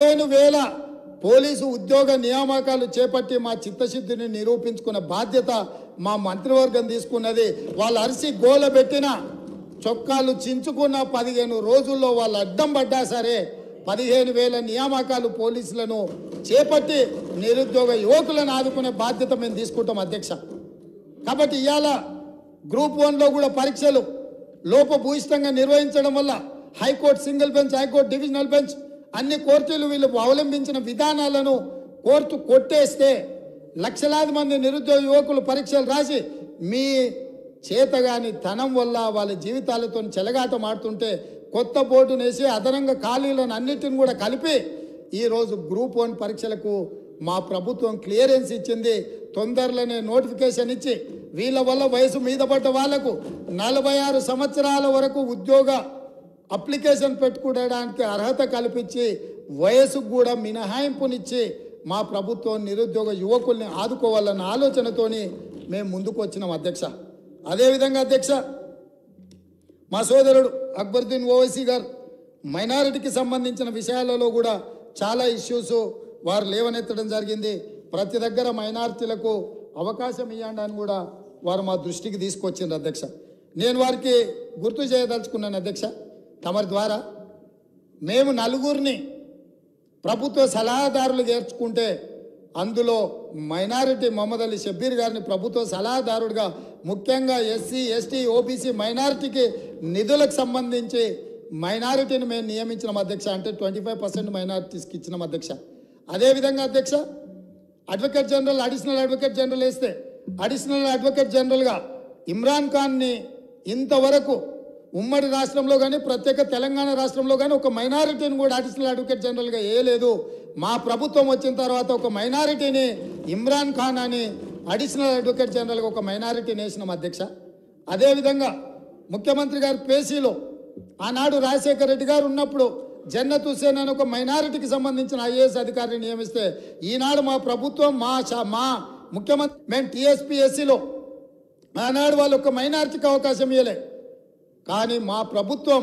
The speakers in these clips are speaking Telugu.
15,000 పోలీసు ఉద్యోగ నియామకాలు చేపట్టి మా చిత్తశుద్ధిని నిరూపించుకున్న బాధ్యత మా మంత్రివర్గం తీసుకున్నది. వాళ్ళు అరిసి గోలబెట్టిన చొక్కాలు చించుకున్న 15 రోజుల్లో వాళ్ళు అడ్డం పడ్డా సరే 15,000 నియామకాలు పోలీసులను చేపట్టి నిరుద్యోగ యువకులను ఆదుకునే బాధ్యత మేము తీసుకుంటాం అధ్యక్ష. కాబట్టి ఇవాళ గ్రూప్ 1లో కూడా పరీక్షలు లోపభూయిష్టంగా నిర్వహించడం వల్ల high court single bench, high court divisional bench అన్ని కోర్టులు వీళ్ళు అవలంబించిన విధానాలను కోర్టు కొట్టేస్తే లక్షలాది మంది నిరుద్యోగ యువకులు పరీక్షలు రాసి మీ చేతగాని తనం వల్ల వాళ్ళ జీవితాలతో చెలగాటం ఆడుతుంటే కొత్త బోర్డును వేసి అదనంగా ఖాళీలను అన్నిటిని కూడా కలిపి ఈరోజు గ్రూప్ 1 పరీక్షలకు మా ప్రభుత్వం క్లియరెన్స్ ఇచ్చింది. తొందరలోనే నోటిఫికేషన్ ఇచ్చి వీళ్ళ వల్ల వయసు మీద పడ్డ వాళ్లకు 46 సంవత్సరాల వరకు ఉద్యోగ అప్లికేషన్ పెట్టుకోవడానికి అర్హత కల్పించి వయసుకు కూడా మినహాయింపునిచ్చి మా ప్రభుత్వం నిరుద్యోగ యువకుల్ని ఆదుకోవాలన్న ఆలోచనతోని మేము ముందుకు వచ్చినాం అధ్యక్ష. అదేవిధంగా అధ్యక్ష, మా సోదరుడు అక్బరుద్దీన్ ఓవైసీ గారు మైనారిటీకి సంబంధించిన విషయాలలో కూడా చాలా ఇష్యూస్ వారు లేవనెత్తడం జరిగింది. ప్రతి దగ్గర మైనారిటీలకు అవకాశం ఇవ్వండి అని కూడా వారు మా దృష్టికి తీసుకొచ్చిండ్రు అధ్యక్ష. నేను వారికి గుర్తు చేయదలుచుకున్నాను అధ్యక్ష, తమరి ద్వారా మేము నలుగురిని ప్రభుత్వ సలహాదారులు చేర్చుకుంటే అందులో మైనారిటీ మొహమ్మద్ అలీ షబ్బీర్ గారిని ప్రభుత్వ సలహాదారుడిగా ముఖ్యంగా ఎస్సీ, ఎస్టీ, ఓబీసీ మైనారిటీకి నిధులకు సంబంధించి మైనారిటీని మేము నియమించిన అధ్యక్ష. అంటే 25% మైనారిటీస్కి ఇచ్చిన అధ్యక్ష. అదేవిధంగా అధ్యక్ష, advocate general, additional advocate general వేస్తే అడిషనల్ అడ్వకేట్ జనరల్గా ఇమ్రాన్ ఖాన్ని ఇంతవరకు ఉమ్మడి రాష్ట్రంలో కానీ ప్రత్యేక తెలంగాణ రాష్ట్రంలో కానీ ఒక మైనారిటీని కూడా అడిషనల్ అడ్వకేట్ జనరల్గా వేయలేదు. మా ప్రభుత్వం వచ్చిన తర్వాత ఒక మైనారిటీని ఇమ్రాన్ ఖాన్ అని అడిషనల్ అడ్వకేట్ జనరల్గా ఒక మైనారిటీని వేసినాం అధ్యక్ష. అదేవిధంగా ముఖ్యమంత్రి గారి పేసీలో ఆనాడు రాజశేఖర రెడ్డి గారు ఉన్నప్పుడు జన్నత్ హుస్సేన్ అని ఒక మైనారిటీకి సంబంధించిన ఐఏఎస్ అధికారిని నియమిస్తే ఈనాడు మా ప్రభుత్వం మా ముఖ్యమంత్రి మేము టీఎస్పీఎస్సీలో ఆనాడు వాళ్ళు ఒక మైనారిటీకి అవకాశం ఇవ్వలే. కానీ మా ప్రభుత్వం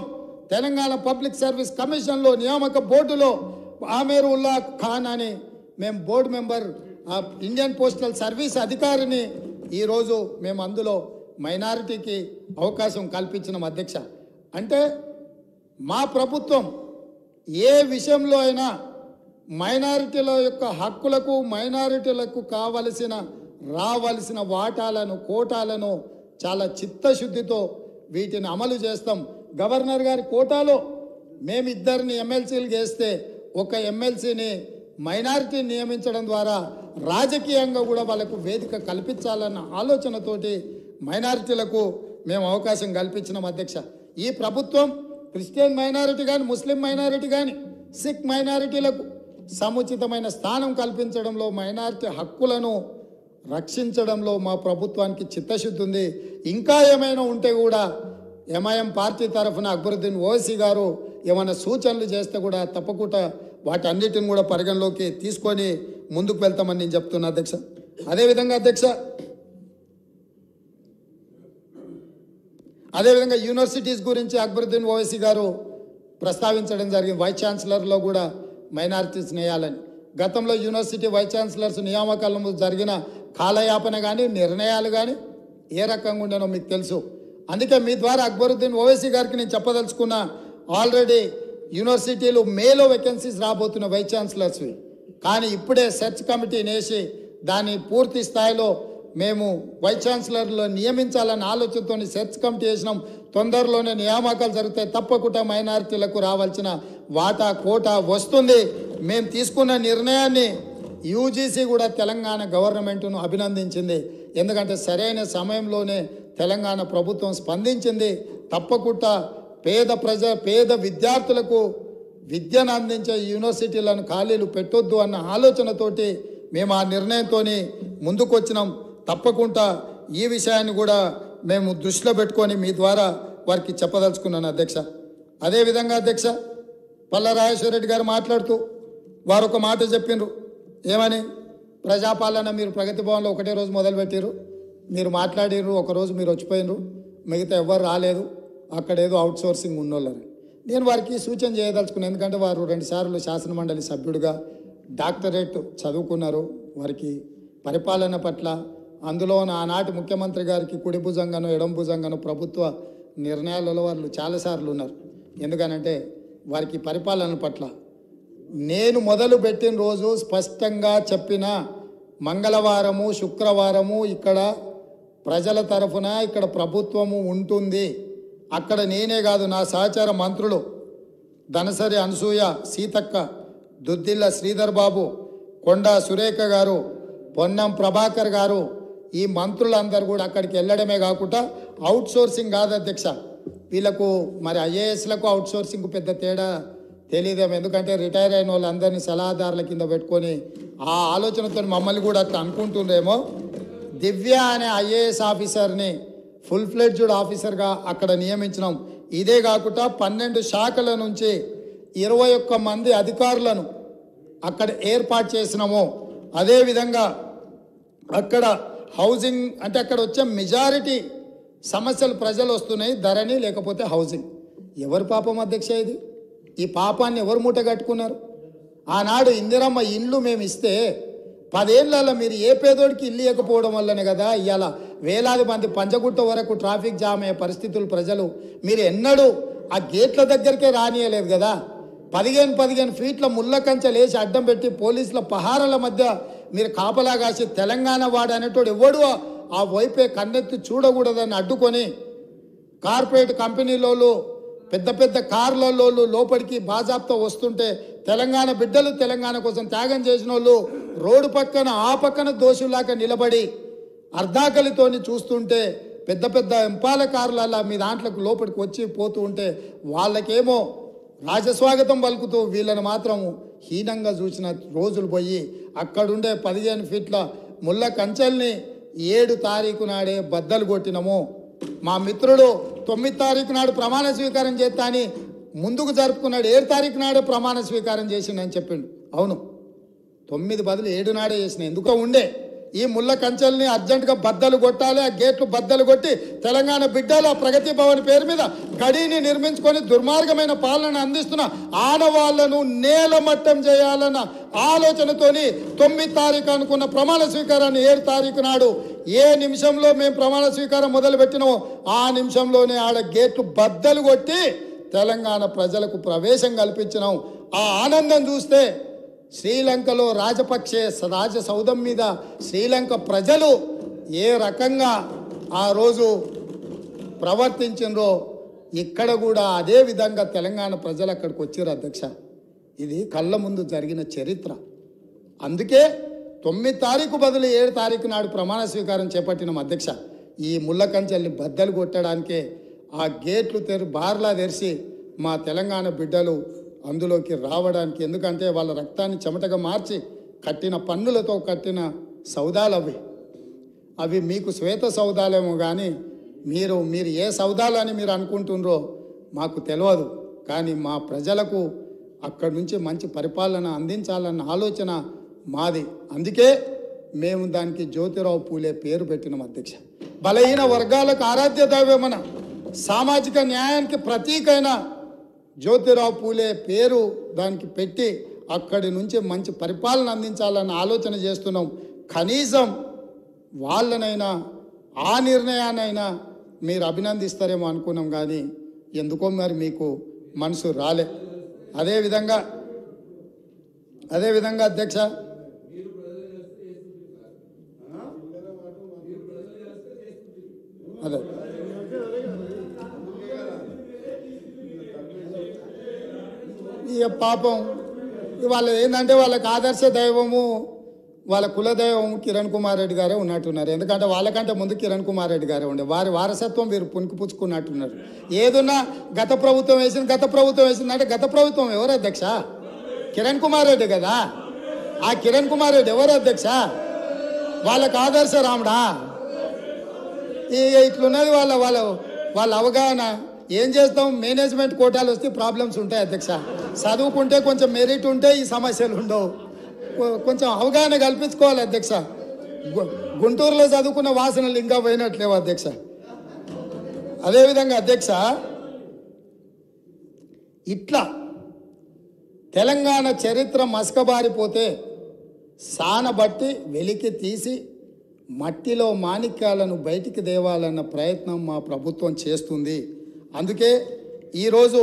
తెలంగాణ పబ్లిక్ సర్వీస్ కమిషన్లో నియామక బోర్డులో ఆమీర్ ఉల్లా ఖాన్ అని మేము board member Indian postal service అధికారిని ఈరోజు మేము అందులో మైనారిటీకి అవకాశం కల్పించిన అధ్యక్ష. అంటే మా ప్రభుత్వం ఏ విషయంలో అయినా మైనారిటీల యొక్క హక్కులకు, మైనారిటీలకు రావలసిన వాటాలను, కోటాలను చాలా చిత్తశుద్ధితో వీటిని అమలు చేస్తాం. గవర్నర్ గారి కోటాలో మేమిద్దరిని ఎమ్మెల్సీలు చేస్తే ఒక ఎమ్మెల్సీని మైనారిటీ నియమించడం ద్వారా రాజకీయంగా కూడా వాళ్ళకు వేదిక కల్పించాలన్న ఆలోచనతోటి మైనారిటీలకు మేము అవకాశం కల్పించినాం అధ్యక్ష. ఈ ప్రభుత్వం క్రిస్టియన్ మైనారిటీ కానీ, ముస్లిం మైనారిటీ కానీ, సిక్ మైనారిటీలకు సముచితమైన స్థానం కల్పించడంలో, మైనారిటీ హక్కులను రక్షించడంలో మా ప్రభుత్వానికి చిత్తశుద్ధి ఉంది. ఇంకా ఏమైనా ఉంటే కూడా ఎంఐఎం పార్టీ తరఫున అక్బరుద్దీన్ ఓవైసీ గారు ఏమైనా సూచనలు చేస్తే కూడా తప్పకుండా వాటన్నిటిని కూడా పరిగణలోకి తీసుకొని ముందుకు వెళ్తామని నేను చెప్తున్నా అధ్యక్ష. అదేవిధంగా అధ్యక్ష, అదేవిధంగా యూనివర్సిటీస్ గురించి అక్బరుద్దీన్ ఓవైసీ గారు ప్రస్తావించడం జరిగింది. వైస్ ఛాన్సలర్లో కూడా మైనారిటీస్ నేయాలని. గతంలో యూనివర్సిటీ వైస్ ఛాన్సలర్స్ నియామకాలలో జరిగిన కాలయాపన కానీ, నిర్ణయాలు కానీ ఏ రకంగా ఉండేనో మీకు తెలుసు. అందుకే మీ ద్వారా అక్బరుద్దీన్ ఓవైసీ గారికి నేను చెప్పదలుచుకున్న, ఆల్రెడీ యూనివర్సిటీలు మేలో వేకెన్సీస్ రాబోతున్న వైస్ ఛాన్సలర్స్వి. కానీ ఇప్పుడే సెర్చ్ కమిటీని వేసి దాన్ని పూర్తి స్థాయిలో మేము వైస్ ఛాన్సలర్లో నియమించాలన్న ఆలోచనతో సెర్చ్ కమిటీ వేసినాం. తొందరలోనే నియామకాలు జరుగుతాయి. తప్పకుండా మైనారిటీలకు రావాల్సిన వాటా, కోటా వస్తుంది. మేము తీసుకున్న నిర్ణయాన్ని యూజీసీ కూడా తెలంగాణ గవర్నమెంట్ను అభినందించింది. ఎందుకంటే సరైన సమయంలోనే తెలంగాణ ప్రభుత్వం స్పందించింది. తప్పకుండా పేద విద్యార్థులకు విద్యను అందించే యూనివర్సిటీలను ఖాళీలు పెట్టొద్దు అన్న ఆలోచనతోటి మేము ఆ నిర్ణయంతో ముందుకు వచ్చినాం. తప్పకుండా ఈ విషయాన్ని కూడా మేము దృష్టిలో పెట్టుకొని మీ ద్వారా వారికి చెప్పదలుచుకున్నాను అధ్యక్ష. అదేవిధంగా అధ్యక్ష, పల్లా రాజేశ్వరరెడ్డి గారు మాట్లాడుతూ వారు ఒక మాట చెప్పిండ్రు. ఏమని? ప్రజాపాలన మీరు ప్రగతి భవన్లో ఒకటే రోజు మొదలుపెట్టారు, మీరు మాట్లాడిర్రు, ఒకరోజు మీరు వచ్చిపోయినరు, మిగతా ఎవ్వరు రాలేదు, అక్కడేదో అవుట్ సోర్సింగ్ ఉన్నోళ్ళని. నేను వారికి సూచన చేయదలుచుకున్నాను. ఎందుకంటే వారు 2 సార్లు శాసనమండలి సభ్యుడిగా డాక్టరేట్ చదువుకున్నారు. వారికి పరిపాలన పట్ల, అందులో ఆనాటి ముఖ్యమంత్రి గారికి కుడి భుజంగాను ఎడం భుజంగాను ప్రభుత్వ నిర్ణయాలలో వాళ్ళు చాలాసార్లు ఉన్నారు. ఎందుకనంటే వారికి పరిపాలన పట్ల నేను మొదలుపెట్టిన రోజు స్పష్టంగా చెప్పిన మంగళవారము శుక్రవారము ఇక్కడ ప్రజల తరఫున ఇక్కడ ప్రభుత్వము ఉంటుంది. అక్కడ నేనే కాదు, నా సహచార మంత్రులు ధనసరి అనసూయ, సీతక్క, దుద్దిల్ల శ్రీధర్ బాబు, కొండా సురేఖ గారు, పొన్నం ప్రభాకర్ గారు, ఈ మంత్రులందరూ కూడా అక్కడికి వెళ్ళడమే కాకుండా అవుట్ సోర్సింగ్ కాదు అధ్యక్ష. వీళ్ళకు మరి ఐఏఎస్లకు అవుట్ సోర్సింగ్ పెద్ద తేడా తెలియదేమో. ఎందుకంటే రిటైర్ అయిన వాళ్ళందరినీ సలహాదారుల కింద పెట్టుకొని ఆ ఆలోచనతో మమ్మల్ని కూడా అట్లా అనుకుంటుండేమో. దివ్య అనే ఐఏఎస్ ఆఫీసర్ని ఫుల్ ఫ్లెడ్జ్డ్ ఆఫీసర్గా అక్కడ నియమించినాం. ఇదే కాకుండా 12 శాఖల నుంచి 21 మంది అధికారులను అక్కడ ఏర్పాటు చేసినాము. అదేవిధంగా అక్కడ హౌసింగ్ అంటే అక్కడ వచ్చే మెజారిటీ సమస్యలు ప్రజలు వస్తున్నాయి, ధరణి లేకపోతే హౌసింగ్. ఎవరు పాపం అధ్యక్ష ఇది? ఈ పాపాన్ని ఎవరు మూట కట్టుకున్నారు? ఆనాడు ఇందిరమ్మ ఇండ్లు మేము ఇస్తే 10 ఏళ్ళలో మీరు ఏ పేదోడికి ఇల్లు ఇవ్వకపోవడం వల్లనే కదా ఇవాళ వేలాది మంది పంచగుట్ట వరకు ట్రాఫిక్ జామ్ అయ్యే పరిస్థితులు. ప్రజలు మీరు ఎన్నడూ ఆ గేట్ల దగ్గరికే రానియలేదు కదా. 15 ఫీట్ల ముళ్ళ కంచెలు వేసి అడ్డం పెట్టి పోలీసుల పహారాల మధ్య మీరు కాపలా కాసి తెలంగాణ వాడు అనేటోడు ఎవడు ఆ వైపే కన్నెత్తి చూడకూడదని అడ్డుకొని కార్పొరేట్ కంపెనీలోళ్ళు పెద్ద పెద్ద కార్లలో లోపలికి బాజాబ్తో వస్తుంటే తెలంగాణ బిడ్డలు తెలంగాణ కోసం త్యాగం చేసిన వాళ్ళు రోడ్డు పక్కన ఆ పక్కన దోషులాగా నిలబడి అర్ధాకలితోని చూస్తుంటే పెద్ద పెద్ద ఎంపాల కార్లలో మీ దాంట్లోకి లోపలికి వచ్చి పోతూ ఉంటే వాళ్ళకేమో రాజస్వాగతం పలుకుతూ వీళ్ళని మాత్రం హీనంగా చూసిన రోజులు పోయి అక్కడుండే 15 ఫీట్ల ముళ్ళ కంచెల్ని 7 తారీఖు నాడే బద్దలు కొట్టినము. మా మిత్రుడు 9 తారీఖు నాడు ప్రమాణ స్వీకారం చేస్తా అని ముందుకు జరుపుకున్నాడు. 7 తారీఖు నాడే ప్రమాణ స్వీకారం చేసిండని చెప్పిండు. అవును, 9 బదులు 7 నాడే చేసిన. ఎందుకో ఉండే ఈ ముళ్ళ కంచెల్ని అర్జెంటుగా బద్దలు కొట్టాలి, ఆ గేట్లు బద్దలు కొట్టి తెలంగాణ బిడ్డల ప్రగతి భవన్ పేరు మీద గడిని నిర్మించుకొని దుర్మార్గమైన పాలన అందిస్తున్న ఆడవాళ్లను నేలమట్టం చేయాలన్న ఆలోచనతోని 9 తారీఖు అనుకున్న ప్రమాణ స్వీకారాన్ని 7 తారీఖు నాడు ఏ నిమిషంలో మేము ప్రమాణ స్వీకారం మొదలుపెట్టినామో ఆ నిమిషంలోనే ఆడ గేట్లు బద్దలు కొట్టి తెలంగాణ ప్రజలకు ప్రవేశం కల్పించినాం. ఆ ఆనందం చూస్తే శ్రీలంకలో రాజపక్షే రాజసౌధం మీద శ్రీలంక ప్రజలు ఏ రకంగా ఆ రోజు ప్రవర్తించినరో ఇక్కడ కూడా అదే విధంగా తెలంగాణ ప్రజలు అక్కడికి వచ్చారు అధ్యక్ష. ఇది కళ్ళ ముందు జరిగిన చరిత్ర. అందుకే 9 తారీఖు బదులు 7 తారీఖు నాడు ప్రమాణ స్వీకారం చేపట్టిన అధ్యక్ష. ఈ ముళ్ళ కంచెల్ని బద్దలు కొట్టడానికే ఆ గేట్లు బార్లా తెరిచి మా తెలంగాణ బిడ్డలు అందులోకి రావడానికి. ఎందుకంటే వాళ్ళ రక్తాన్ని చెమటగా మార్చి కట్టిన పన్నులతో కట్టిన సౌదాలు అవి మీకు శ్వేత సౌదాలేమో కానీ మీరు ఏ సౌదాలు అని మీరు అనుకుంటున్నారో మాకు తెలియదు. కానీ మా ప్రజలకు అక్కడి నుంచి మంచి పరిపాలన అందించాలన్న ఆలోచన మాది. అందుకే మేము దానికి జ్యోతిరావు పూలే పేరు పెట్టినాం అధ్యక్ష. బలహీన వర్గాలకు ఆరాధ్య దైవమన సామాజిక న్యాయానికి ప్రతీకైన జ్యోతిరావు పూలే పేరు దానికి పెట్టి అక్కడి నుంచి మంచి పరిపాలన అందించాలన్న ఆలోచన చేస్తున్నాం. కనీసం వాళ్ళనైనా ఆ నిర్ణయాన్నైనా మీరు అభినందిస్తారేమో అనుకున్నాం, కానీ ఎందుకో మరి మీకు మనసు రాలే. అదేవిధంగా అధ్యక్ష అదే ఇక పాపం వాళ్ళ ఏంటంటే వాళ్ళకి ఆదర్శ దైవము వాళ్ళ కులదైవం కిరణ్ కుమార్ రెడ్డి గారే ఉన్నట్టున్నారు. ఎందుకంటే వాళ్ళకంటే ముందు కిరణ్ కుమార్ రెడ్డి గారే ఉండే, వారి వారసత్వం వీరు పుణుకుపుచ్చుకున్నట్టున్నారు. ఏదున్నా గత ప్రభుత్వం వేసిందంటే గత ప్రభుత్వం ఎవరు అధ్యక్ష? కిరణ్ కుమార్ రెడ్డి కదా. ఆ కిరణ్ కుమార్ రెడ్డి ఎవరు అధ్యక్ష? వాళ్ళకి ఆదర్శ రాముడా? ఇట్లున్నది వాళ్ళ అవగాహన. ఏం చేస్తాం, మేనేజ్మెంట్ కోటాలు వస్తే ప్రాబ్లమ్స్ ఉంటాయి అధ్యక్ష. చదువుకుంటే కొంచెం మెరిట్ ఉంటే ఈ సమస్యలు ఉండవు. కొంచెం అవగాహన కల్పించుకోవాలి అధ్యక్ష. గుంటూరులో చదువుకున్న వాసనలు ఇంకా పోయినట్లేవు అధ్యక్ష. అదేవిధంగా అధ్యక్ష ఇట్లా తెలంగాణ చరిత్ర మసకబారిపోతే సానబట్టి వెలికి తీసి మట్టిలో మాణిక్యాలను బయటికి తేవాలన్న ప్రయత్నం మా ప్రభుత్వం చేస్తుంది. అందుకే ఈరోజు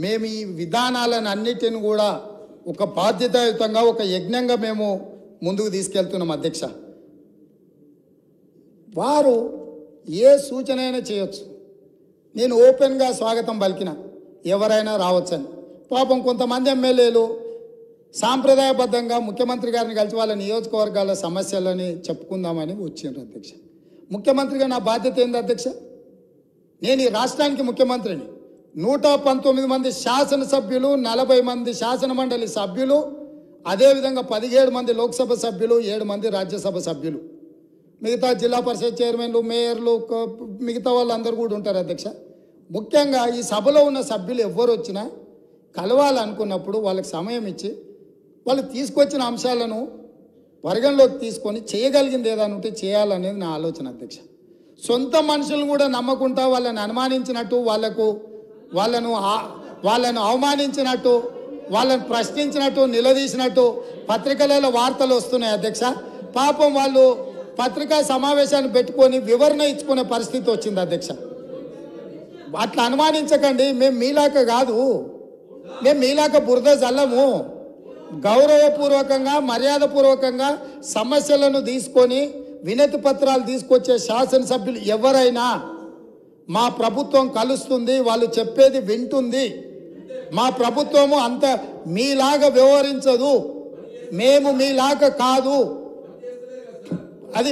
మేము ఈ విధానాలను అన్నిటిని కూడా ఒక బాధ్యతాయుతంగా ఒక యజ్ఞంగా మేము ముందుకు తీసుకెళ్తున్నాం అధ్యక్ష. వారు ఏ సూచన అయినా చేయొచ్చు. నేను ఓపెన్గా స్వాగతం పలికిన ఎవరైనా రావచ్చని. పాపం కొంతమంది ఎమ్మెల్యేలు సాంప్రదాయబద్ధంగా ముఖ్యమంత్రి గారిని కలిసి వాళ్ళ నియోజకవర్గాల సమస్యలని చెప్పుకుందామని వచ్చిండ్రు అధ్యక్ష. ముఖ్యమంత్రిగా నా బాధ్యత ఏంది అధ్యక్ష? నేను ఈ రాష్ట్రానికి ముఖ్యమంత్రిని. 119 మంది శాసనసభ్యులు, 40 మంది శాసనమండలి సభ్యులు, అదేవిధంగా 17 మంది లోక్సభ సభ్యులు, 7 మంది రాజ్యసభ సభ్యులు, మిగతా జిల్లా పరిషత్ చైర్మన్లు, మేయర్లు, మిగతా వాళ్ళందరూ కూడా ఉంటారు అధ్యక్ష. ముఖ్యంగా ఈ సభలో ఉన్న సభ్యులు ఎవ్వరు వచ్చినా కలవాలనుకున్నప్పుడు వాళ్ళకి సమయం ఇచ్చి వాళ్ళు తీసుకొచ్చిన అంశాలను పరిగణలోకి తీసుకొని చేయగలిగింది ఏదైనా ఉంటే చేయాలనేది నా ఆలోచన అధ్యక్ష. సొంత మనుషులను కూడా నమ్మకుంటా వాళ్ళని అనుమానించినట్టు, వాళ్ళను అవమానించినట్టు, వాళ్ళని ప్రశ్నించినట్టు, నిలదీసినట్టు పత్రికలలో వార్తలు వస్తున్నాయి అధ్యక్ష. పాపం వాళ్ళు పత్రికా సమావేశాన్ని పెట్టుకొని వివరణ ఇచ్చుకునే పరిస్థితి వచ్చింది అధ్యక్ష. అట్లా అనుమానించకండి. మేము మీలాక కాదు, మేము మీలాక బురద జల్లము. గౌరవపూర్వకంగా, మర్యాదపూర్వకంగా సమస్యలను తీసుకొని వినతి పత్రాలు తీసుకొచ్చే శాసనసభ్యులు ఎవరైనా మా ప్రభుత్వం కలుస్తుంది, వాళ్ళు చెప్పేది వింటుంది. మా ప్రభుత్వము అంత మీలాగా వ్యవహరించదు, మేము మీలాగా కాదు. అది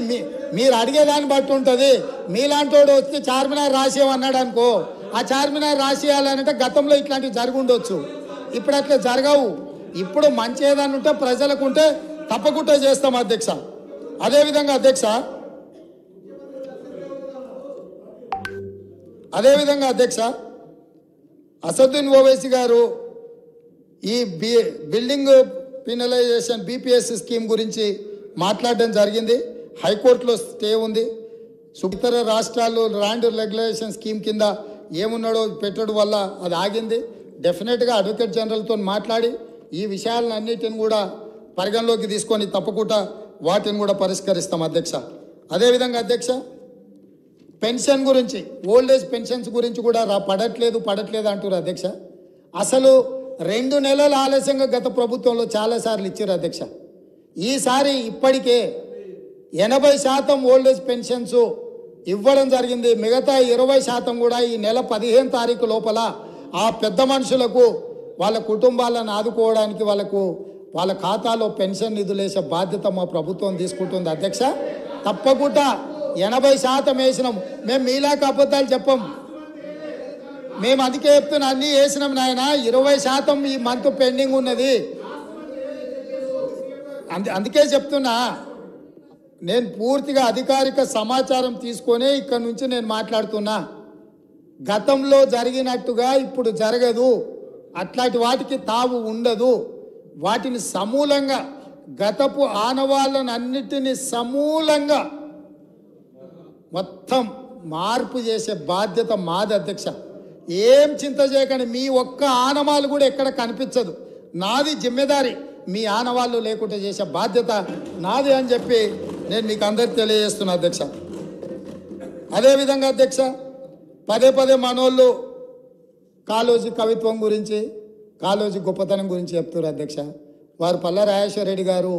మీరు అడిగేదాన్ని బట్టి ఉంటుంది. మీలాంటి వాడు వచ్చి చార్మినార్ రాసేయమన్నాడు అనుకో, ఆ చార్మినార్ రాసేయాలంటే గతంలో ఇట్లాంటివి జరిగి ఉండొచ్చు. ఇప్పుడు అట్లా జరగవు. ఇప్పుడు మంచి ఏదైనా ఉంటే ప్రజలకు ఉంటే తప్పకుండా చేస్తాం అధ్యక్ష. అదేవిధంగా అధ్యక్ష అసదుద్దీన్ ఓవైసీ గారు ఈ బిల్డింగ్ పినలైజేషన్ BPS స్కీమ్ గురించి మాట్లాడడం జరిగింది. హైకోర్టులో స్టే ఉంది. ఇతర రాష్ట్రాలు ల్యాండ్ రెగ్యులేషన్ స్కీమ్ కింద ఏమున్నాడో పెట్టడం వల్ల అది ఆగింది. డెఫినెట్గా అడ్వకేట్ జనరల్తో మాట్లాడి ఈ విషయాలన్నిటిని కూడా పరిగణలోకి తీసుకొని తప్పకుండా వాటిని కూడా పరిష్కరిస్తాం అధ్యక్ష. అదేవిధంగా అధ్యక్ష పెన్షన్ గురించి, ఓల్డ్ ఏజ్ పెన్షన్స్ గురించి కూడా పడట్లేదు అంటారు అధ్యక్ష. అసలు 2 నెలల ఆలస్యంగా గత ప్రభుత్వంలో చాలాసార్లు ఇచ్చారు అధ్యక్ష. ఈసారి ఇప్పటికే 80% ఓల్డ్ ఏజ్ పెన్షన్స్ ఇవ్వడం జరిగింది. మిగతా 20% కూడా ఈ నెల 15 తారీఖు లోపల ఆ పెద్ద మనుషులకు వాళ్ళ కుటుంబాలను ఆదుకోవడానికి వాళ్ళ ఖాతాలో పెన్షన్ నిధులేసే బాధ్యత మా ప్రభుత్వం తీసుకుంటుంది అధ్యక్ష. తప్పకుండా 80% వేసినాం. మేము మీలాక అబద్ధాలు చెప్పం. మేము అందుకే చెప్తున్నా, అన్నీ వేసినాం నాయన. 20% ఈ మంత్ పెండింగ్ ఉన్నది. అందుకే చెప్తున్నా, నేను పూర్తిగా అధికారిక సమాచారం తీసుకొని ఇక్కడ నుంచి నేను మాట్లాడుతున్నా. గతంలో జరిగినట్టుగా ఇప్పుడు జరగదు. అట్లాంటి వాటికి తావు ఉండదు. వాటిని సమూలంగా, గతపు ఆనవాళ్ళను అన్నిటినీ సమూలంగా మొత్తం మార్పు చేసే బాధ్యత మాది అధ్యక్ష. ఏం చింత చేయకండి. మీ ఒక్క ఆనవాళ్ళు కూడా ఎక్కడ కనిపించదు. నాది జిమ్మెదారి. మీ ఆనవాళ్ళు లేకుండా చేసే బాధ్యత నాది అని చెప్పి నేను మీకు అందరికి తెలియజేస్తున్నా అధ్యక్ష. అదేవిధంగా అధ్యక్ష పదే మనోళ్ళు కాళోజీ కవిత్వం గురించి, కాళోజీ గొప్పతనం గురించి చెప్తున్నారు అధ్యక్ష. వారు పల్లా రాజేశ్వర రెడ్డి గారు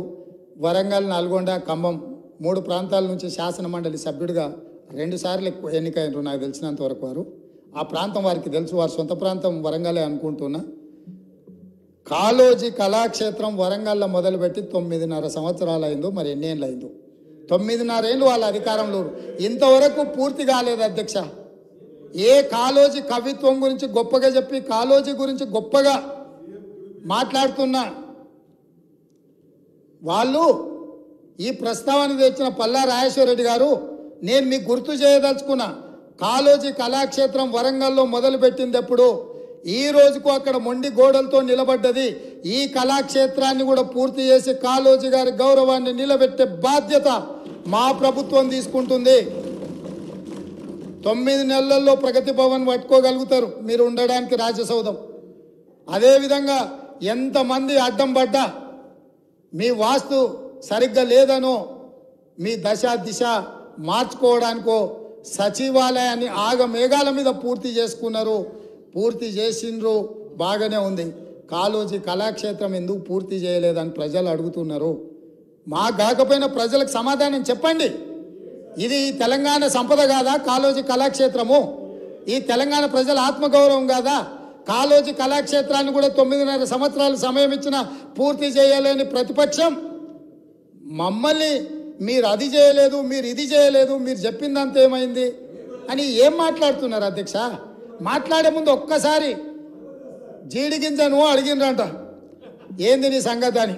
వరంగల్, నల్గొండ, ఖమ్మం 3 ప్రాంతాల నుంచి శాసన మండలి సభ్యుడిగా 2 సార్లు ఎన్నికైనరు నాకు తెలిసినంత వరకు. వారు ఆ ప్రాంతం వారికి తెలుసు. వారి సొంత ప్రాంతం వరంగలే అనుకుంటున్నా. కాళోజీ కళాక్షేత్రం వరంగల్లో మొదలుపెట్టి 9.5 సంవత్సరాలు అయిందో, మరి ఎన్ని ఏళ్ళు అయిందో, 9.5 ఏళ్ళు వాళ్ళ అధికారంలో. ఇంతవరకు పూర్తి కాలేదు అధ్యక్ష. ఏ కాళోజీ కవిత్వం గురించి గొప్పగా చెప్పి, కాళోజీ గురించి గొప్పగా మాట్లాడుతున్నా వాళ్ళు ఈ ప్రస్తావన తెచ్చిన పల్లా రాజేశ్వర రెడ్డి గారు, నేను మీకు గుర్తు చేయదలుచుకున్నా, కాళోజీ కళాక్షేత్రం వరంగల్లో మొదలుపెట్టింది ఎప్పుడు, ఈ రోజుకు అక్కడ మొండి గోడలతో నిలబడ్డది. ఈ కళాక్షేత్రాన్ని కూడా పూర్తి చేసి కాళోజీ గారి గౌరవాన్ని నిలబెట్టే బాధ్యత మా ప్రభుత్వం తీసుకుంటుంది. 9 నెలల్లో ప్రగతి భవన్ పట్టుకోగలుగుతారు మీరు ఉండడానికి రాజ్యసౌధం. అదేవిధంగా ఎంతమంది అడ్డం పడ్డా మీ వాస్తు సరిగ్గా లేదనో మీ దశ దిశ మార్చుకోవడానికో సచివాలయాన్ని ఆగమేఘాల మీద పూర్తి చేసుకున్నారు, పూర్తి చేసిండ్రు, బాగానే ఉంది. కాళోజీ కళాక్షేత్రం ఎందుకు పూర్తి చేయలేదని ప్రజలు అడుగుతున్నారు. మా కాకపోయినా ప్రజలకు సమాధానం చెప్పండి. ఇది తెలంగాణ సంపద కాదా కాళోజీ కళాక్షేత్రము? ఈ తెలంగాణ ప్రజల ఆత్మగౌరవం కాదా? కాళోజీ కళాక్షేత్రాన్ని కూడా 9.5 సంవత్సరాలు సమయం ఇచ్చిన పూర్తి చేయలేని ప్రతిపక్షం మమ్మల్ని మీరు అది చేయలేదు, మీరు ఇది చేయలేదు, మీరు చెప్పిందంత ఏమైంది అని ఏం మాట్లాడుతున్నారు అధ్యక్ష? మాట్లాడే ముందు ఒక్కసారి జీడిగింజను అడిగినరంట, ఏంది నీ సంగతి అని.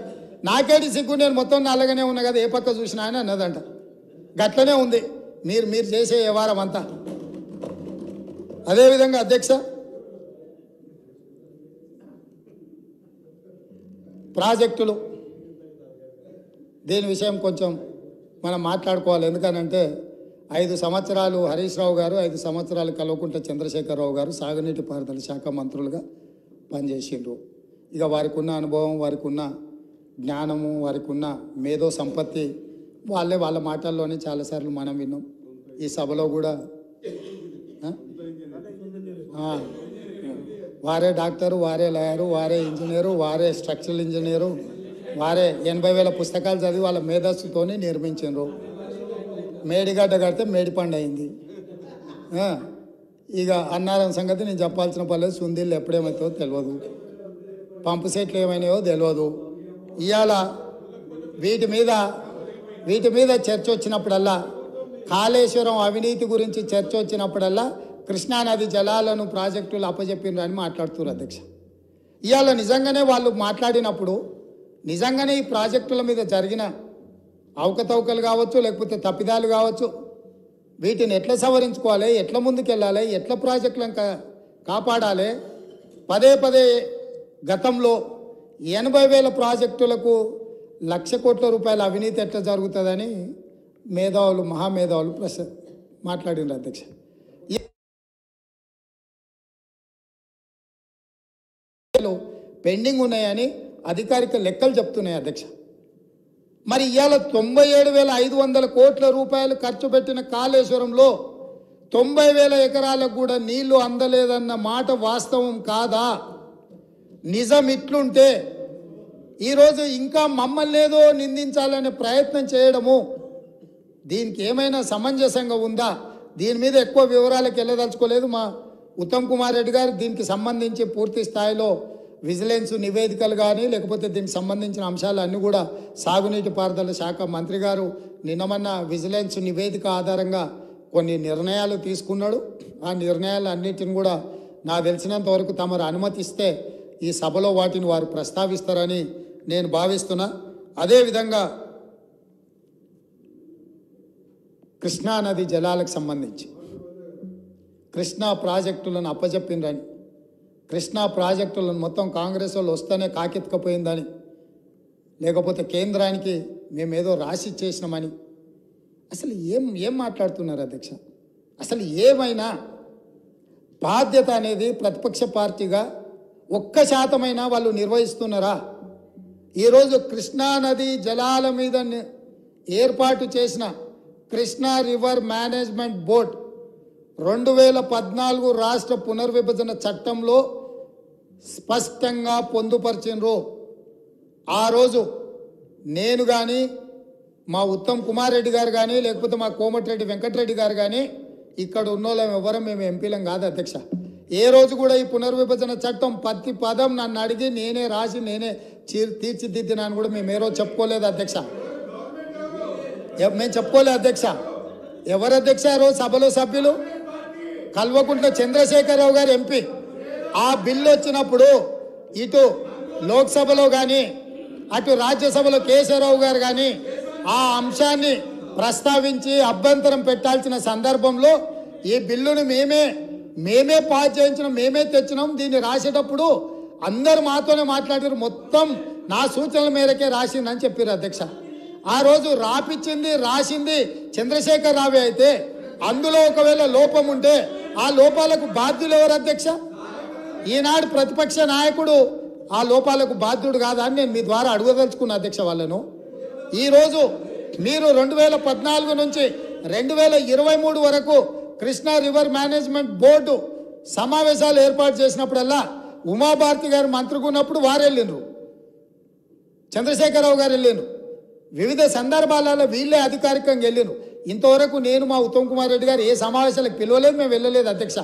నాకేటి సిగ్గు, నేను మొత్తం నల్లగానే ఉన్నా కదా, ఏ పక్క చూసినా అని అన్నదంట. గట్లనే ఉంది మీరు చేసే వ్యవహారం అంతా. అదేవిధంగా అధ్యక్ష, ప్రాజెక్టులు దీని విషయం కొంచెం మనం మాట్లాడుకోవాలి. ఎందుకనంటే 5 సంవత్సరాలు హరీష్ రావు గారు, 5 సంవత్సరాలు కల్వకుంట్ల చంద్రశేఖరరావు గారు సాగునీటి పారుదల శాఖ మంత్రులుగా పనిచేసిండ్రు. ఇక వారికి ఉన్న అనుభవం, వారికి ఉన్న జ్ఞానము, వారికి ఉన్న మేధో సంపత్తి వాళ్ళ మాటల్లోనే చాలాసార్లు మనం విన్నాం. ఈ సభలో కూడా వారే డాక్టరు, వారే లాయరు, వారే ఇంజనీరు, వారే స్ట్రక్చరల్ ఇంజనీరు, వారే 80,000 పుస్తకాలు చదివి వాళ్ళ మేధస్సుతోని నిర్మించారు. మేడిగడ్డ కడితే మేడిపండు అయింది. ఇక అన్నారం సంగతి నేను చెప్పాల్సిన పర్లేదు. సుందీళ్ళు ఎప్పుడేమవుతుందో తెలియదు, పంపు సెట్లు ఏమైనాయో తెలియదు. ఇవాళ వీటి మీద చర్చ వచ్చినప్పుడల్లా, కాళేశ్వరం అవినీతి గురించి చర్చ వచ్చినప్పుడల్లా కృష్ణానది జలాలను ప్రాజెక్టులు అప్పచెప్పిండ్రు అని మాట్లాడుతున్నారు అధ్యక్ష. ఇవాళ నిజంగానే వాళ్ళు మాట్లాడినప్పుడు నిజంగానే ఈ ప్రాజెక్టుల మీద జరిగిన అవకతవకలు కావచ్చు, లేకపోతే తప్పిదాలు కావచ్చు, వీటిని ఎట్లా సవరించుకోవాలి, ఎట్లా ముందుకెళ్ళాలి, ఎట్లా ప్రాజెక్టులను కాపాడాలి. పదే గతంలో 80,000 ప్రాజెక్టులకు 1,00,000 కోట్ల రూపాయల అవినీతి ఎట్లా జరుగుతుందని మేధావులు, మహామేధావులు మాట్లాడినారు అధ్యక్ష. పెండింగ్ ఉన్నాయని అధికారిక లెక్కలు చెప్తున్నాయి అధ్యక్ష. మరి ఇవాళ 97,500 కోట్ల రూపాయలు ఖర్చు పెట్టిన కాళేశ్వరంలో 90,000 ఎకరాలకు కూడా నీళ్లు అందలేదన్న మాట వాస్తవం కాదా? నిజం ఇట్లుంటే ఈరోజు ఇంకా మమ్మల్ని ఏదో నిందించాలనే ప్రయత్నం చేయడము దీనికి ఏమైనా సమంజసంగా ఉందా? దీని మీద ఎక్కువ వివరాలకు వెళ్ళదలుచుకోలేదు. మా ఉత్తమ్ కుమార్ రెడ్డి గారు దీనికి సంబంధించి పూర్తి స్థాయిలో విజిలెన్స్ నివేదికలు కానీ, లేకపోతే దీనికి సంబంధించిన అంశాలు అన్నీ కూడా సాగునీటి పారుదల శాఖ మంత్రి గారు నిన్నమన్న విజిలెన్స్ నివేదిక ఆధారంగా కొన్ని నిర్ణయాలు తీసుకున్నాడు. ఆ నిర్ణయాలు అన్నిటిని కూడా నాకు తెలిసినంత వరకు తమరు అనుమతిస్తే ఈ సభలో వాటిని వారు ప్రస్తావిస్తారని నేను భావిస్తున్నా. అదేవిధంగా కృష్ణానది జలాలకు సంబంధించి కృష్ణా ప్రాజెక్టులను అప్పచెప్పిండ్రని, కృష్ణా ప్రాజెక్టులను మొత్తం కాంగ్రెస్ వాళ్ళు వస్తేనే కాకెత్తుకపోయిందని, లేకపోతే కేంద్రానికి మేమేదో రాసి ఇచ్చేసినామని అసలు ఏం మాట్లాడుతున్నారు అధ్యక్ష? అసలు ఏమైనా బాధ్యత అనేది ప్రతిపక్ష పార్టీగా 1% వాళ్ళు నిర్వహిస్తున్నారా? ఈరోజు కృష్ణానది జలాల మీద ఏర్పాటు చేసిన కృష్ణా రివర్ మేనేజ్మెంట్ బోర్డ్ 2014 రాష్ట్ర పునర్విభజన చట్టంలో స్పష్టంగా పొందుపరిచినరు. ఆ రోజు నేను కానీ, మా ఉత్తమ్ కుమార్ రెడ్డి గారు కానీ, లేకపోతే మా కోమటిరెడ్డి వెంకటరెడ్డి గారు కానీ, ఇక్కడ ఉన్నోళ్ళం ఎవరం మేము ఎంపీలం కాదు అధ్యక్ష. ఏ రోజు కూడా ఈ పునర్విభజన చట్టం ప్రతి పదం నన్ను అడిగి నేనే రాసి నేనే తీర్చిదిద్దినాను కూడా మేము ఏ రోజు చెప్పుకోలేదు అధ్యక్ష. మేము చెప్పుకోలేదు అధ్యక్ష. ఎవరు అధ్యక్ష ఆ రోజు సభలో సభ్యులు? కల్వకుంట్ల చంద్రశేఖరరావు గారు ఎంపీ. ఆ బిల్లు వచ్చినప్పుడు ఇటు లోక్సభలో కానీ అటు రాజ్యసభలో కేశవరావు గారు కానీ ఆ అంశాన్ని ప్రస్తావించి అభ్యంతరం పెట్టాల్సిన సందర్భంలో ఈ బిల్లును మేమే పాస్ చేయించినాం, మేమే తెచ్చినాం. దీన్ని రాసేటప్పుడు అందరు మాతోనే మాట్లాడారు, మొత్తం నా సూచనల మేరకే రాసిందని చెప్పారు అధ్యక్ష. ఆ రోజు రాపిచ్చింది రాసింది చంద్రశేఖర్ రావే అయితే అందులో ఒకవేళ లోపం ఉంటే ఆ లోపాలకు బాధ్యులు ఎవరు అధ్యక్ష? ఈనాడు ప్రతిపక్ష నాయకుడు ఆ లోపాలకు బాధ్యుడు కాదా అని నేను మీ ద్వారా అడగదలుచుకున్న అధ్యక్ష వాళ్ళను. ఈరోజు మీరు 2014 నుంచి 2023 వరకు కృష్ణా రివర్ మేనేజ్మెంట్ బోర్డు సమావేశాలు ఏర్పాటు చేసినప్పుడల్లా ఉమాభారతి గారు మంత్రిగా ఉన్నప్పుడు వారు వెళ్ళిండ్రు, చంద్రశేఖరరావు గారు వెళ్ళిండ్రు, వివిధ సందర్భాలలో వీళ్ళే అధికారికంగా వెళ్ళిండ్రు. ఇంతవరకు నేను మా ఉత్తమ్ కుమార్ రెడ్డి గారు ఏ సమావేశాలకు పిలవలేదు, మేము వెళ్ళలేదు అధ్యక్ష.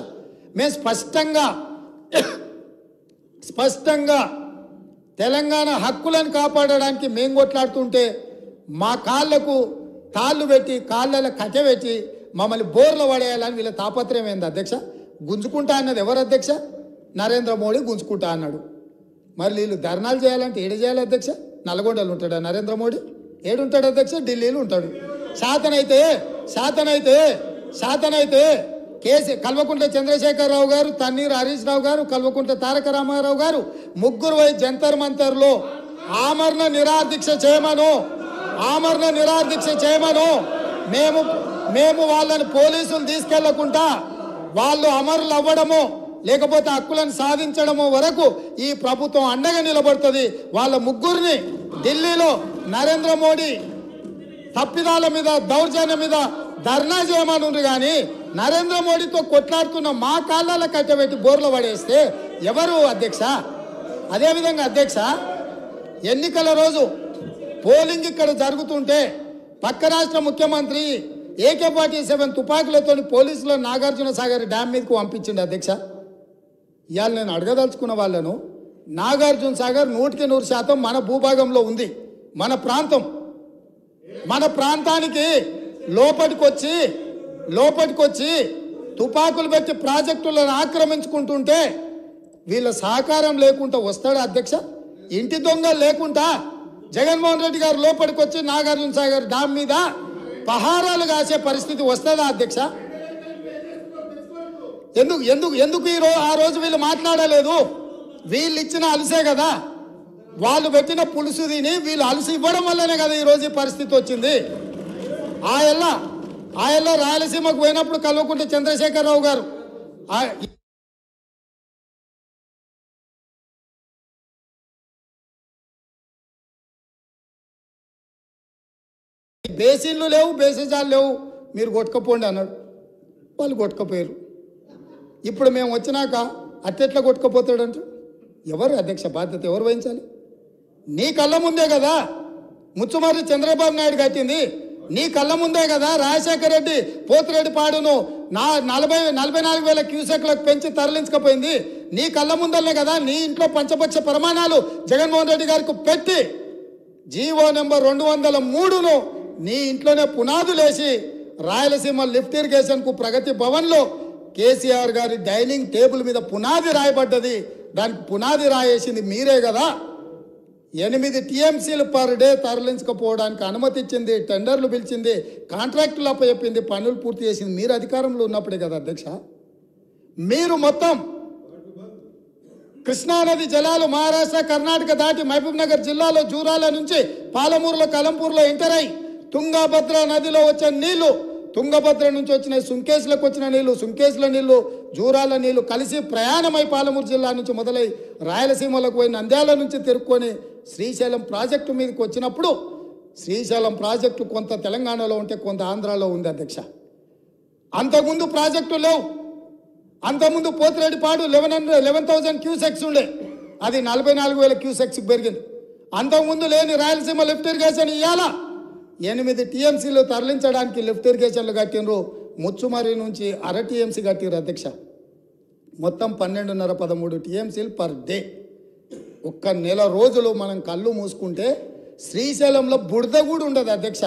మేము స్పష్టంగా తెలంగాణ హక్కులను కాపాడడానికి మేము కొట్లాడుతుంటే మా కాళ్లకు తాళ్ళు పెట్టి కాళ్ళ కట్టె పెట్టి మమ్మల్ని బోర్లు పడేయాలని వీళ్ళ తాపత్రయం ఏంది అధ్యక్ష? గుంజుకుంటా అన్నది ఎవరు అధ్యక్ష? నరేంద్ర మోడీ గుంజుకుంటా అన్నాడు. మరి వీళ్ళు ధర్నాలు చేయాలంటే ఏడు చేయాలి అధ్యక్ష? నల్గొండలో ఉంటాడా నరేంద్ర మోడీ? ఏడుంటాడు అధ్యక్ష? ఢిల్లీలో ఉంటాడు. శాతనైతే కల్వకుంట్ల చంద్రశేఖరరావు గారు, తన్నీరు హరీష్ రావు గారు, కల్వకుంట్ల తారక రామారావు గారు ముగ్గురు పోయి జంతర్ మంతర్లో ఆమరణ నిరాదీక్ష చేయమను. మేము వాళ్ళని పోలీసులు తీసుకెళ్లకుండా వాళ్ళు అమరులు అవ్వడము లేకపోతే హక్కులను సాధించడము వరకు ఈ ప్రభుత్వం అండగా నిలబడుతుంది. వాళ్ళ ముగ్గురిని ఢిల్లీలో నరేంద్ర మోడీ తప్పిదాల మీద దౌర్జన్యం మీద ధర్నా చేయమనుండ్రు. కానీ నరేంద్ర మోడీతో కొట్లాడుతున్న మా కాళ్ళ కట్టబెట్టి బోర్లు పడేస్తే ఎవరు అధ్యక్ష? అదేవిధంగా అధ్యక్ష, ఎన్నికల రోజు పోలింగ్ ఇక్కడ జరుగుతుంటే పక్క రాష్ట్ర ముఖ్యమంత్రి AK-47 తుపాకులతో పోలీసులు నాగార్జున సాగర్ డ్యామ్ మీదకు పంపించింది అధ్యక్ష. ఇవాళ నేను అడగదలుచుకున్న వాళ్ళను, నాగార్జున సాగర్ 100% మన భూభాగంలో ఉంది, మన ప్రాంతం. మన ప్రాంతానికి లోపటికొచ్చి తుపాకులు పెట్టి ప్రాజెక్టులను ఆక్రమించుకుంటుంటే వీళ్ళ సహకారం లేకుండా వస్తాడా అధ్యక్ష? ఇంటి దొంగలు లేకుండా జగన్మోహన్ రెడ్డి గారు లోపలికొచ్చి నాగార్జున సాగర్ డ్యామ్ మీద పహారాలు కాసే పరిస్థితి వస్తుందా అధ్యక్ష? ఎందుకు ఆ రోజు వీళ్ళు మాట్లాడలేదు? వీళ్ళు ఇచ్చిన అలసే కదా, వాళ్ళు పెట్టిన పులుసు తిని వీళ్ళు అలసి ఇవ్వడం వల్లనే కదా ఈరోజు ఈ పరిస్థితి వచ్చింది. ఆయల్లో రాయలసీమకు పోయినప్పుడు కల్వకుంట్ల చంద్రశేఖరరావు గారు బేసిన్లు లేవు, బేసిజాలు లేవు, మీరు కొట్టుకపోండి అన్నాడు. వాళ్ళు కొట్టుకపోయారు. ఇప్పుడు మేము వచ్చినాక అట్టెట్లా కొట్టుకపోతాడంట? ఎవరు అధ్యక్ష బాధ్యత ఎవరు వహించాలి? నీ కళ్ళ ముందే కదా ముచ్చుమర్రి చంద్రబాబు నాయుడు కట్టింది, నీ కళ్ళ ముందే కదా రాజశేఖర రెడ్డి పోతిరెడ్డి పాడును 44,000 క్యూసెక్లకు పెంచి తరలించకపోయింది, నీ కళ్ళ ముందరనే కదా. నీ ఇంట్లో పంచపక్ష ప్రమాణాలు జగన్మోహన్ రెడ్డి గారికి పెట్టి జీవో నెంబర్ 203ను నీ ఇంట్లోనే పునాదులేసి రాయలసీమ లిఫ్ట్ ఇరిగేషన్కు ప్రగతి భవన్లో కేసీఆర్ గారి డైనింగ్ టేబుల్ మీద పునాది రాయబడ్డది. దానికి పునాది రాయేసింది మీరే కదా. 8 TMCలు పర్ డే తరలించకపోవడానికి అనుమతి ఇచ్చింది, టెండర్లు పిలిచింది, కాంట్రాక్టులు అప్పచెప్పింది, పనులు పూర్తి చేసింది మీరు అధికారంలో ఉన్నప్పుడే కదా అధ్యక్ష. మీరు మొత్తం కృష్ణానది జలాలు మహారాష్ట్ర కర్ణాటక దాటి మహబూబ్ నగర్ జిల్లాలో జూరాల నుంచి పాలమూరులో కలంపూర్లో ఎంటర్ అయి తుంగభద్ర నదిలో వచ్చే నీళ్లు, తుంగభద్ర నుంచి వచ్చిన సుంకేసులకు వచ్చిన నీళ్లు, సుంకేసుల నీళ్లు, జూరాల నీళ్లు కలిసి ప్రయాణమై పాలమూరు జిల్లా నుంచి మొదలై రాయలసీమలకు పోయి నంద్యాల నుంచి తిరుక్కొని శ్రీశైలం ప్రాజెక్టు మీదకి వచ్చినప్పుడు శ్రీశైలం ప్రాజెక్టు కొంత తెలంగాణలో ఉంటే కొంత ఆంధ్రాలో ఉంది అధ్యక్ష. అంతకుముందు ప్రాజెక్టు లేవు. అంతకుముందు పోతిరెడ్డిపాడు 11,000 క్యూసెక్స్ ఉండే, అది 44,000 క్యూసెక్స్కి పెరిగింది. అంతకుముందు లేని రాయలసీమ లిఫ్ట్ ఇరిగేషన్ ఇవ్వాలా 8 TMCలు తరలించడానికి లిఫ్ట్ ఇరిగేషన్లు కట్టినరు. ముచ్చుమర్రి నుంచి 1/2 TMC కట్టిరు అధ్యక్ష. మొత్తం 12.5-13 TMCలు పర్ డే. ఒక్క నెల రోజులు మనం కళ్ళు మూసుకుంటే శ్రీశైలంలో బురద కూడా ఉండదు అధ్యక్ష.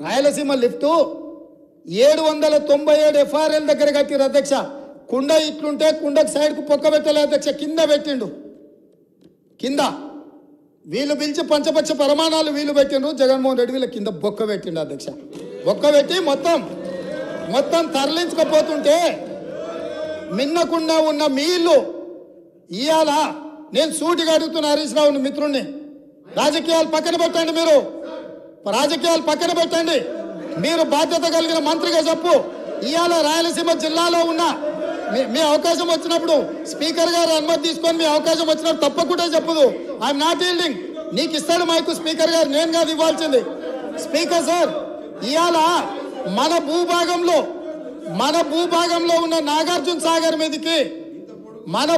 రాయలసీమ లిఫ్టు 797 FRL దగ్గర కట్టిరు అధ్యక్ష. కుండ ఇట్లుంటే కుండకు సైడ్కు పొక్క పెట్టలే అధ్యక్ష, కింద పెట్టిండు. కింద వీళ్ళు పిలిచి పంచపక్ష ప్రమాణాలు వీళ్ళు పెట్టిండ్రు, జగన్మోహన్ రెడ్డి వీళ్ళ కింద బొక్క పెట్టిండు అధ్యక్ష. బొక్క పెట్టి మొత్తం తరలించకపోతుంటే మిన్నకుండా ఉన్న మీ ఇల్లు ఇవాళ నేను సూటిగా అడుగుతున్న హరీష్ రావుని మిత్రుణ్ణి, రాజకీయాలు పక్కన పెట్టండి, రాజకీయాలు పక్కన పెట్టండి, మీరు బాధ్యత కలిగిన మంత్రిగా చెప్పు. ఇవాళ రాయలసీమ జిల్లాలో ఉన్న మీ అవకాశం వచ్చినప్పుడు స్పీకర్ గారు అనుమతి తీసుకొని మీ అవకాశం వచ్చినప్పుడు తప్పకుండా చెప్పదు. I'm not yielding. నీకు ఇస్తాడు మైకు స్పీకర్ గారు, నేను కాదు ఇవ్వాల్సింది. స్పీకర్ సార్, ఇవాళ మన భూభాగంలో ఉన్న నాగార్జున సాగర్ మీదకి మన